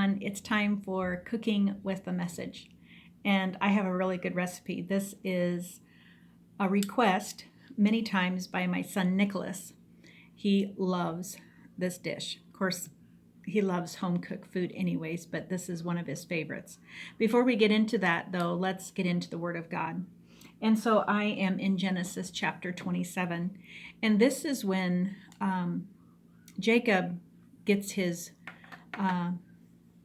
everyone. It's time for Cooking with a Message. And I have a really good recipe. This is a request many times by my son Nicholas. He loves this dish. Of course, he loves home cooked food anyways, but this is one of his favorites. Before we get into that, though, let's get into the Word of God. And so I am in Genesis chapter 27. And this is when Jacob gets his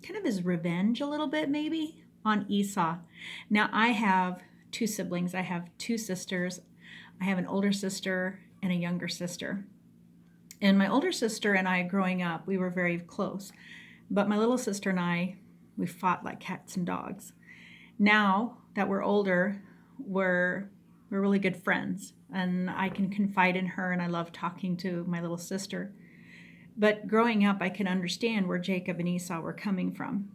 kind of his revenge a little bit, maybe, on Esau. Now, I have two siblings. I have two sisters. I have an older sister and a younger sister. And my older sister and I, growing up, we were very close. But my little sister and I, we fought like cats and dogs. Now that we're older, we're really good friends. And I can confide in her, and I love talking to my little sister. But growing up, I can understand where Jacob and Esau were coming from.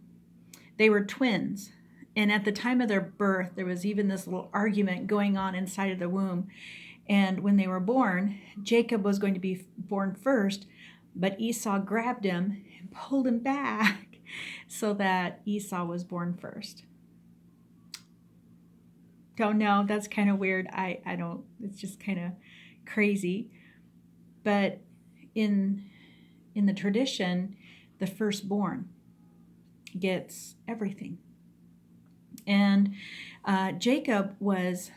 They were twins. And at the time of their birth, there was even this little argument going on inside of the womb. And when they were born, Jacob was going to be born first, but Esau grabbed him and pulled him back so that Esau was born first. Don't know, that's kind of weird. I don't, it's just kind of crazy. But in the tradition, the firstborn gets everything. And Jacob was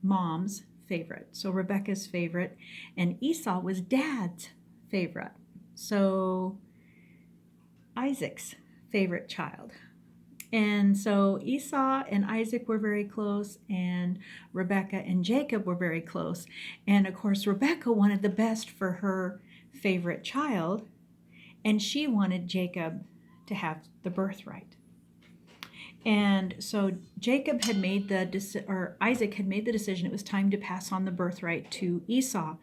mom's favorite, so Rebekah's favorite, and Esau was dad's favorite, so Isaac's favorite child. And so Esau and Isaac were very close, and Rebekah and Jacob were very close. And of course, Rebekah wanted the best for her favorite child, and she wanted Jacob to have the birthright. And so Isaac had made the decision it was time to pass on the birthright to Esau.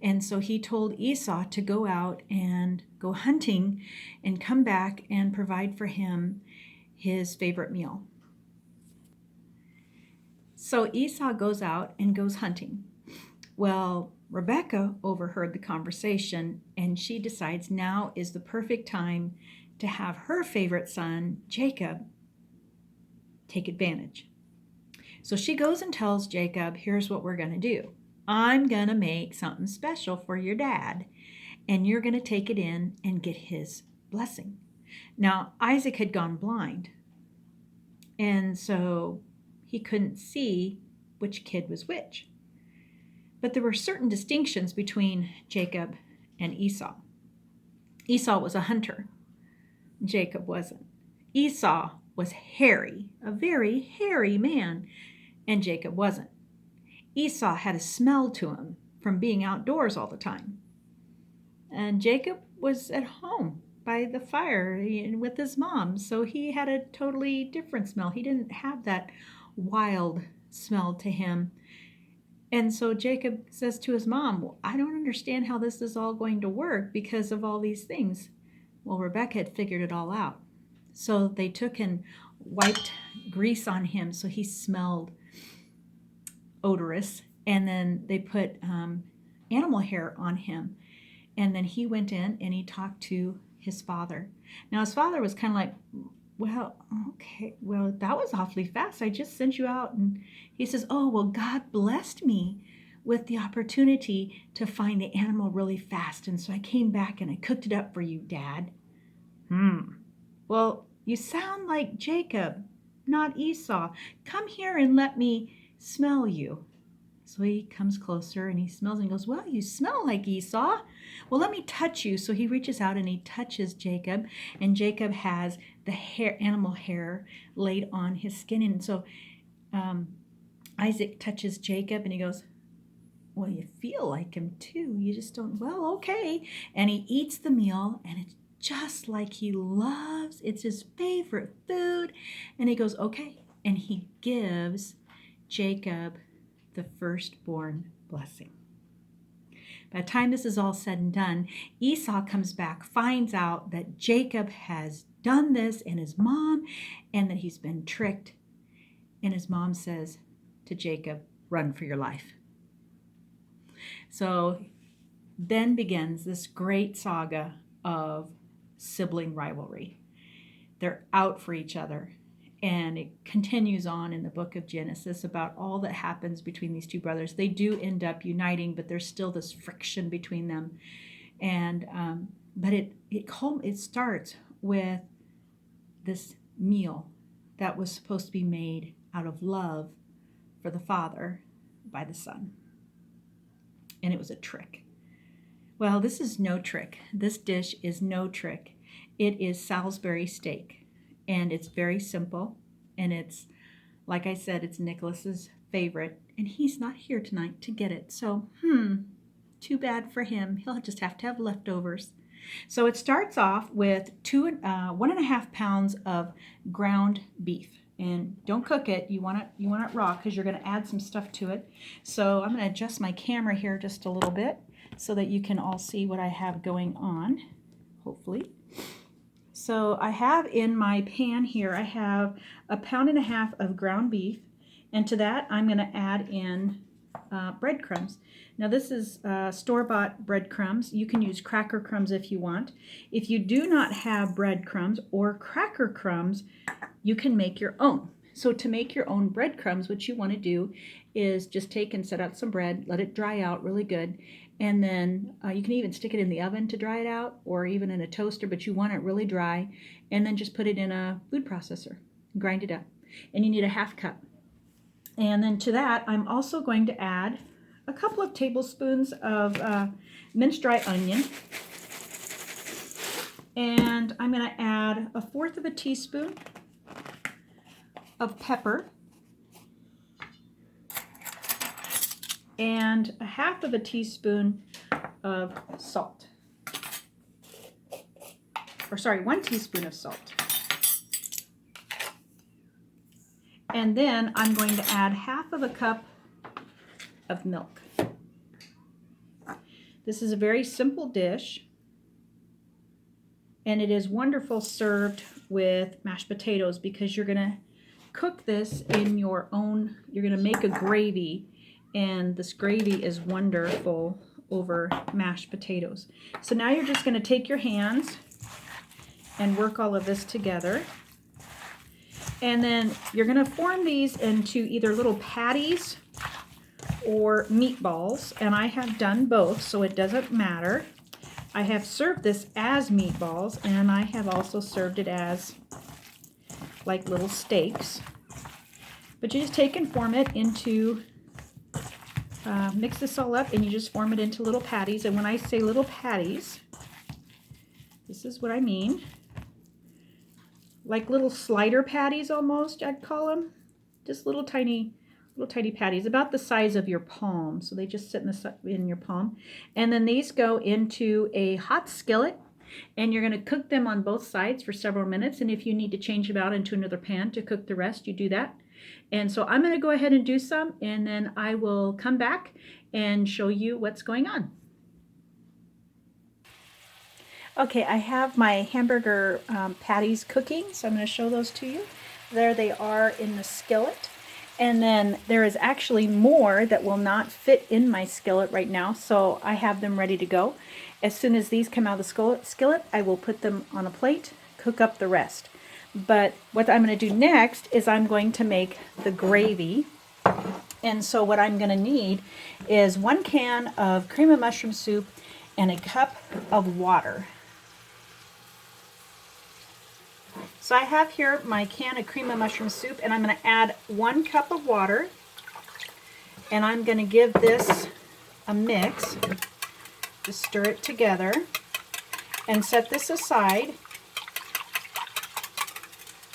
And so he told Esau to go out and go hunting and come back and provide for him his favorite meal. So Esau goes out and goes hunting. Well, Rebekah overheard the conversation, and she decides now is the perfect time to have her favorite son, Jacob, take advantage. So she goes and tells Jacob, here's what we're going to do. I'm going to make something special for your dad, and you're going to take it in and get his blessing. Now, Isaac had gone blind, and so he couldn't see which kid was which. But there were certain distinctions between Jacob and Esau. Esau was a hunter. Jacob wasn't. Esau was hairy, a very hairy man, and Jacob wasn't. Esau had a smell to him from being outdoors all the time. And Jacob was at home by the fire with his mom, so he had a totally different smell. He didn't have that wild smell to him. And so Jacob says to his mom, well, I don't understand how this is all going to work because of all these things. Well, Rebekah had figured it all out. So they took and wiped grease on him so he smelled odorous. And then they put animal hair on him. And then he went in and he talked to his father. Now his father was kind of like, well, okay, well, that was awfully fast. I just sent you out. And he says, oh, well, God blessed me with the opportunity to find the animal really fast. And so I came back and I cooked it up for you, Dad. Well, you sound like Jacob, not Esau. Come here and let me smell you. So he comes closer and he smells and he goes, well, you smell like Esau. Well, let me touch you. So he reaches out and he touches Jacob, and Jacob has the hair, animal hair laid on his skin. And so Isaac touches Jacob and he goes, well, you feel like him too. You just don't, well, okay. And he eats the meal, and it's just like he loves. It's his favorite food. And he goes, okay. And he gives Jacob the firstborn blessing. By the time this is all said and done, Esau comes back, finds out that Jacob has done this, and his mom, and that he's been tricked. And his mom says to Jacob, run for your life. So then begins this great saga of sibling rivalry. they're out for each other. And it continues on in the book of Genesis about all that happens between these two brothers. They do end up uniting, but there's still this friction between them. And but it starts with this meal that was supposed to be made out of love for the Father by the Son. And it was a trick. Well, this is no trick. This dish is no trick. It is Salisbury steak, and it's very simple. And it's, like I said, it's Nicholas's favorite, and he's not here tonight to get it. So, too bad for him. He'll just have to have leftovers. So it starts off with 1.5 pounds of ground beef. And don't cook it. You want it raw because you're going to add some stuff to it. So I'm going to adjust my camera here just a little bit so that you can all see what I have going on, hopefully. So I have in my pan here, I have 1.5 pounds of ground beef. And to that, I'm going to add in breadcrumbs. Now this is store-bought breadcrumbs. You can use cracker crumbs if you want. If you do not have breadcrumbs or cracker crumbs, you can make your own. So to make your own breadcrumbs, what you want to do is just take and set out some bread, let it dry out really good, and then you can even stick it in the oven to dry it out, or even in a toaster, but you want it really dry, and then just put it in a food processor, grind it up. And you need a 1/2 cup. And then to that, I'm also going to add a couple of tablespoons of minced dry onion. And I'm going to add 1/4 teaspoon of pepper. And 1/2 teaspoon of salt. Or sorry, 1 teaspoon of salt. And then I'm going to add 1/2 cup of milk. This is a very simple dish, and it is wonderful served with mashed potatoes because you're going to cook this in your own, you're going to make a gravy, and this gravy is wonderful over mashed potatoes. So now you're just going to take your hands and work all of this together. And then you're going to form these into either little patties or meatballs, and I have done both, so it doesn't matter. I have served this as meatballs, and I have also served it as like little steaks. But you just take and form it into, mix this all up, and you just form it into little patties. And when I say little patties, this is what I mean. Like little slider patties almost, I'd call them. Just little tiny patties, about the size of your palm. So they just sit in your palm. And then these go into a hot skillet, and you're going to cook them on both sides for several minutes. And if you need to change them out into another pan to cook the rest, you do that. And so I'm going to go ahead and do some, and then I will come back and show you what's going on. Okay, I have my hamburger patties cooking, so I'm going to show those to you. There they are in the skillet. And then there is actually more that will not fit in my skillet right now, so I have them ready to go. As soon as these come out of the skillet, I will put them on a plate, cook up the rest. But what I'm going to do next is I'm going to make the gravy. And so what I'm going to need is 1 can of cream of mushroom soup and a cup of water. So I have here my can of cream of mushroom soup, and I'm going to add 1 cup of water, and I'm going to give this a mix. Just stir it together and set this aside.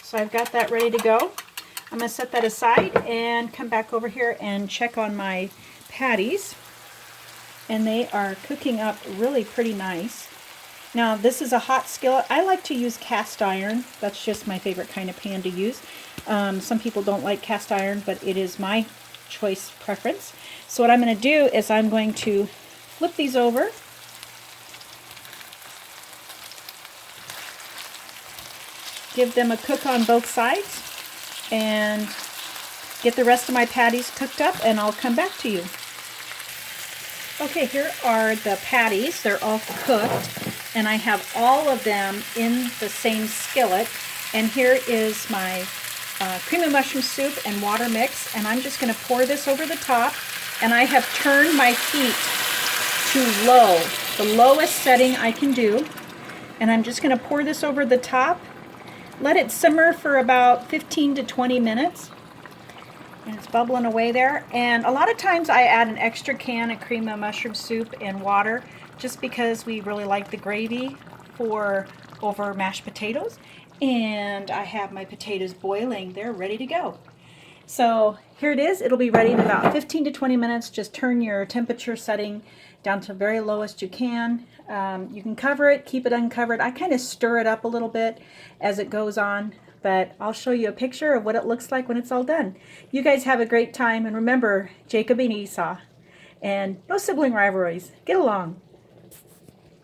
So I've got that ready to go. I'm going to set that aside and come back over here and check on my patties, and they are cooking up really pretty nice. Now this is a hot skillet. I like to use cast iron. That's just my favorite kind of pan to use. Some people don't like cast iron, but it is my choice preference. So what I'm going to do is I'm going to flip these over. Give them a cook on both sides and get the rest of my patties cooked up, and I'll come back to you. Okay, here are the patties. They're all cooked, and I have all of them in the same skillet. And here is my cream of mushroom soup and water mix, and I'm just going to pour this over the top. And I have turned my heat to low, the lowest setting I can do. And I'm just going to pour this over the top. Let it simmer for about 15 to 20 minutes. And it's bubbling away there. And a lot of times I add an extra can of cream of mushroom soup and water just because we really like the gravy for over mashed potatoes. And I have my potatoes boiling. They're ready to go. So here it is. It'll be ready in about 15 to 20 minutes. Just turn your temperature setting down to the very lowest you can. You can cover it, keep it uncovered. I kind of stir it up a little bit as it goes on, but I'll show you a picture of what it looks like when it's all done. You guys have a great time, and remember, Jacob and Esau, and no sibling rivalries. Get along.